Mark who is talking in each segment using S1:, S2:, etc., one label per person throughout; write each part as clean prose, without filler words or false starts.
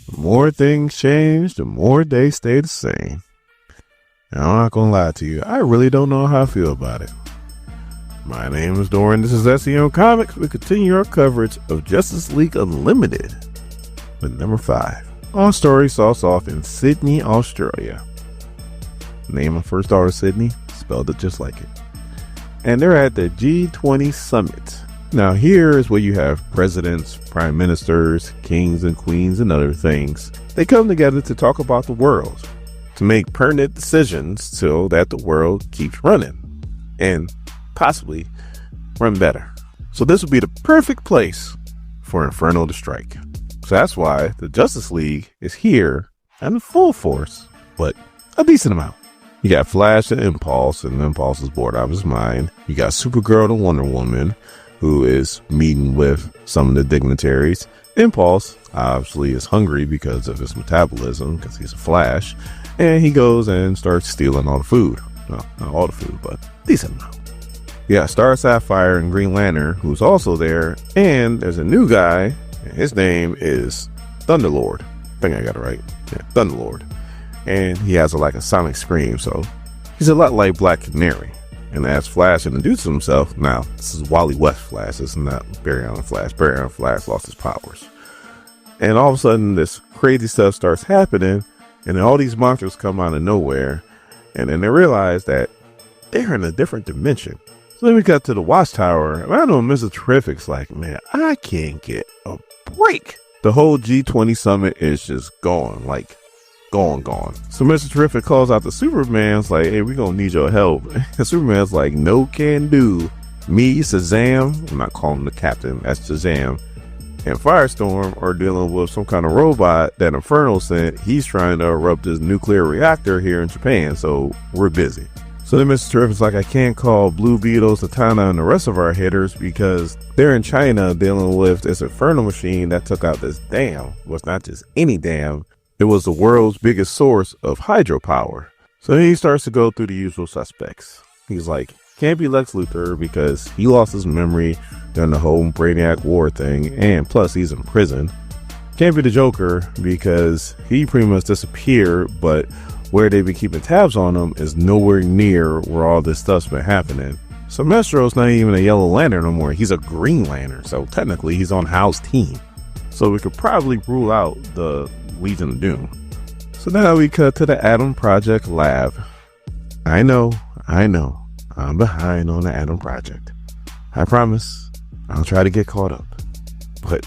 S1: The more things change, the more they stay the same. And I'm not gonna lie to you, I really don't know how I feel about it. My name is Doran, this is SEM Comics. We continue our coverage of Justice League Unlimited with number 5. Our story starts off in Sydney, Australia. Name of first daughter Sydney, spelled it just like it. And they're at the G20 summit. Now here is where you have presidents, prime ministers, kings and queens and other things. They come together to talk about the world, to make pertinent decisions so that the world keeps running and possibly run better. So this would be the perfect place for Inferno to strike. So that's why the Justice League is here in full force, but a decent amount. You got Flash and Impulse is bored out of his mind. You got Supergirl and Wonder Woman, who is meeting with some of the dignitaries. Impulse obviously is hungry because of his metabolism, because he's a Flash, and he goes and starts stealing all the food. Well, not all the food, but decent amount. You got Star Sapphire and Green Lantern, who's also there, and there's a new guy, and his name is Thunderlord. I think I got it right. Yeah, Thunderlord. And he has a sonic scream, so he's a lot like Black Canary. And as Flash introduces himself, now this is Wally West Flash, this is not Barry Allen Flash. Barry Allen Flash lost his powers. And all of a sudden this crazy stuff starts happening, and then all these monsters come out of nowhere, and then they realize that they're in a different dimension. So then we got to the Watchtower, and I know Mr. Terrific's like, man, I can't get a break. The whole G20 summit is just gone, gone. So Mr. Terrific calls out to Superman's like, hey, we're gonna need your help. And Superman's like, no can do. Me, Shazam, I'm not calling him the captain, that's Shazam, and Firestorm are dealing with some kind of robot that Inferno sent. He's trying to erupt his nuclear reactor here in Japan, so we're busy. So then Mr. Terrific's like, I can't call Blue Beetle, Satana, and the rest of our hitters because they're in China dealing with this Inferno machine that took out this dam. Well, it's not just any dam. It was the world's biggest source of hydropower. So he starts to go through the usual suspects. He's like, can't be Lex Luthor because he lost his memory during the whole Brainiac War thing, and plus he's in prison. Can't be the Joker because he pretty much disappeared, but where they've been keeping tabs on him is nowhere near where all this stuff's been happening. So Mestro's not even a Yellow Lantern no more, he's a Green Lantern, so technically he's on Hal's team. So we could probably rule out the Legion of Doom. So now we cut to the Atom Project lab. I know, I'm behind on the Atom Project. I promise, I'll try to get caught up. But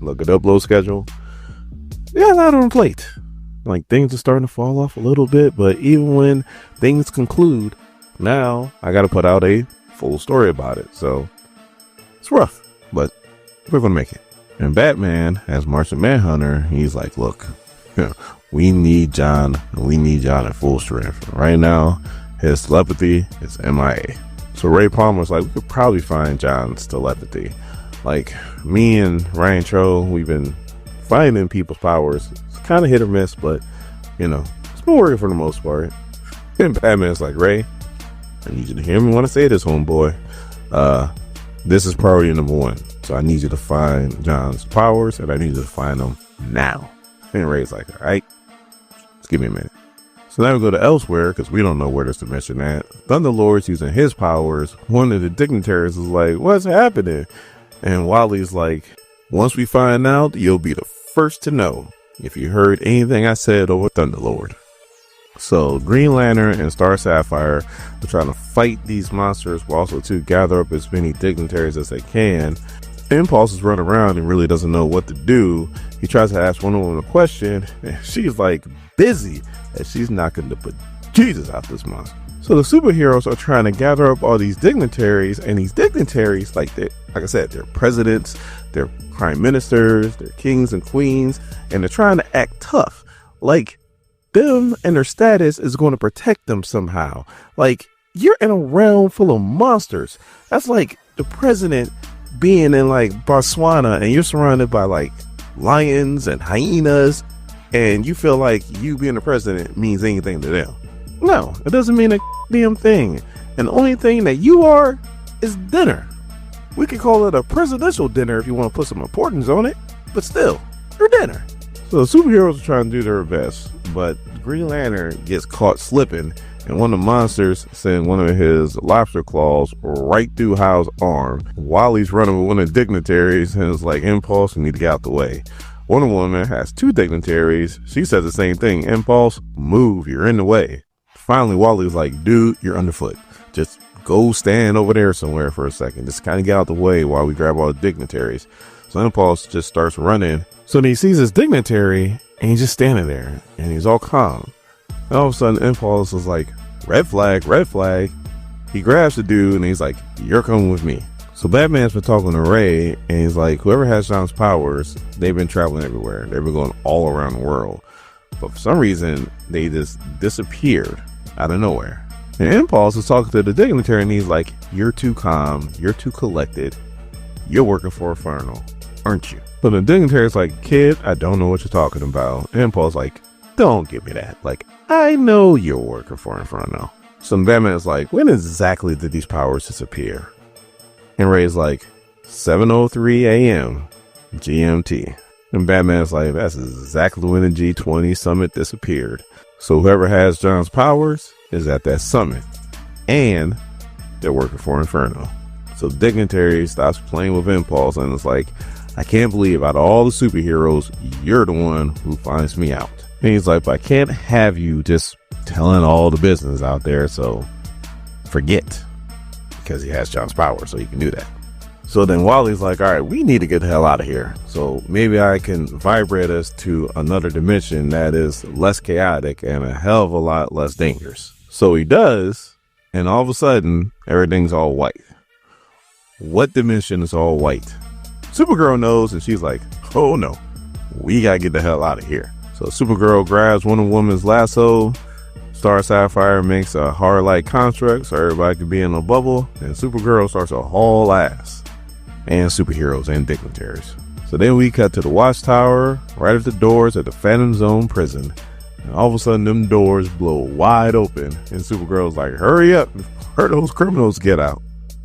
S1: look at the upload schedule. Yeah, a lot on the plate. Things are starting to fall off a little bit, but even when things conclude, now I gotta put out a full story about it. So it's rough, but we're gonna make it. And Batman, as Martian Manhunter, he's like, look, we need John, and we need John at full strength. Right now, his telepathy is MIA. So Ray Palmer's like, we could probably find John's telepathy. Me and Ryan Cho, we've been finding people's powers. It's kind of hit or miss, but, it's been working for the most part. And Batman's like, Ray, I need you to hear me when I say this, homeboy. This is priority number 1. So I need you to find John's powers, and I need you to find them now. And Ray's like, all right, just give me a minute. So now we go to elsewhere, because we don't know where this dimension at. Thunderlord's using his powers. One of the dignitaries is like, what's happening? And Wally's like, once we find out, you'll be the first to know if you heard anything I said over Thunderlord. So Green Lantern and Star Sapphire are trying to fight these monsters, but also to gather up as many dignitaries as they can. Impulse is running around and really doesn't know what to do. He tries to ask Wonder Woman a question, and she's busy, and she's knocking the bejesus out this monster. So the superheroes are trying to gather up all these dignitaries, and these dignitaries, like I said, they're presidents, they're prime ministers, they're kings and queens, and they're trying to act tough. Them and their status is going to protect them somehow. You're in a realm full of monsters. That's like the president being in Botswana, and you're surrounded by lions and hyenas, and you feel like you being the president means anything to them. No, it doesn't mean a damn thing. And the only thing that you are is dinner. We could call it a presidential dinner if you want to put some importance on it, but still, you're dinner. So the superheroes are trying to do their best, but Green Lantern gets caught slipping, and one of the monsters sends one of his lobster claws right through Hal's arm while he's running with one of the dignitaries, and it's like, Impulse, you need to get out the way. Wonder Woman has two dignitaries. She says the same thing. Impulse, move, you're in the way. Finally, Wally's like, dude, you're underfoot. Just go stand over there somewhere for a second. Just kind of get out the way while we grab all the dignitaries. So Impulse just starts running. So then he sees his dignitary, and he's just standing there, and he's all calm. And all of a sudden, Impulse is like, red flag, red flag. He grabs the dude, and he's like, you're coming with me. So Batman's been talking to Ray, and he's like, whoever has John's powers, they've been traveling everywhere. They've been going all around the world. But for some reason, they just disappeared out of nowhere. And Impulse is talking to the dignitary, and he's like, you're too calm, you're too collected. You're working for Inferno, aren't you? So the dignitary's like, kid, I don't know what you're talking about. And Impulse like, don't give me that. Like, I know you're working for Inferno. So Batman's like, when exactly did these powers disappear? And Ray's like, 7:03 a.m. GMT. And Batman's like, that's exactly when the G20 summit disappeared. So whoever has John's powers is at that summit. And they're working for Inferno. So Dignitary stops playing with Impulse and it's like, I can't believe out of all the superheroes, you're the one who finds me out. And he's like, but I can't have you just telling all the business out there, so forget. Because he has John's power, so he can do that. So then Wally's like, all right, we need to get the hell out of here. So maybe I can vibrate us to another dimension that is less chaotic and a hell of a lot less dangerous. So he does, and all of a sudden, everything's all white. What dimension is all white? Supergirl knows, and she's like, oh no, we gotta get the hell out of here. So Supergirl grabs Wonder Woman's lasso. Star Sapphire makes a hard-like construct so everybody can be in a bubble, and Supergirl starts to haul ass. And superheroes and dignitaries. So then we cut to the Watchtower, right at the doors of the Phantom Zone prison. And all of a sudden, them doors blow wide open, and Supergirl's like, hurry up, before those criminals get out.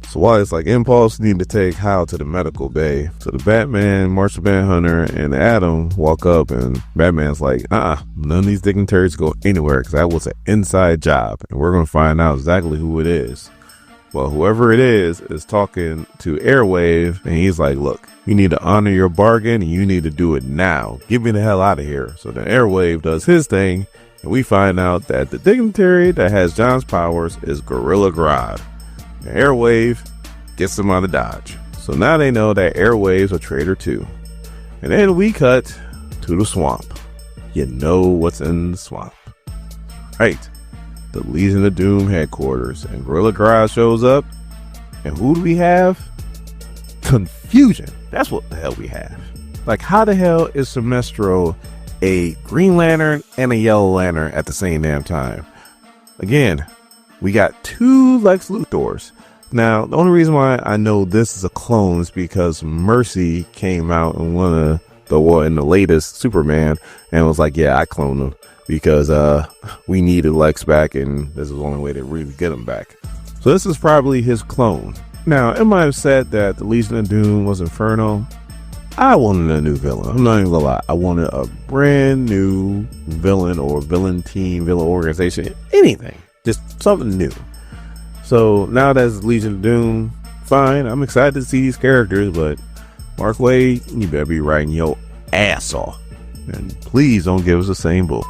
S1: So Wally's like, Impulse need to take Hal to the medical bay. So the Batman, Martian Manhunter, and Adam walk up, and Batman's like, none of these dignitaries go anywhere because that was an inside job, and we're going to find out exactly who it is. Well, whoever it is talking to Airwave, and he's like, look, you need to honor your bargain, and you need to do it now. Get me the hell out of here. So then Airwave does his thing, and we find out that the dignitary that has John's powers is Gorilla Grodd. And Airwave gets him out of Dodge. So now they know that Airwave's a traitor too. And then we cut to the swamp. You know what's in the swamp. Right. The Legion of Doom headquarters. And Gorilla Grodd shows up. And who do we have? Confusion. That's what the hell we have. Like, how the hell is Sinestro a Green Lantern and a Yellow Lantern at the same damn time? Again, we got two Lex Luthors. Now, the only reason why I know this is a clone is because Mercy came out in in the latest Superman and was like, yeah, I cloned him because we needed Lex back and this is the only way to really get him back. So this is probably his clone. Now, it might have said that the Legion of Doom was Inferno. I wanted a new villain. I'm not even gonna lie. I wanted a brand new villain or villain team, villain organization, anything. Just something new. So now that's Legion of Doom, fine. I'm excited to see these characters, but Mark Waid, you better be writing your ass off. And please don't give us the same book.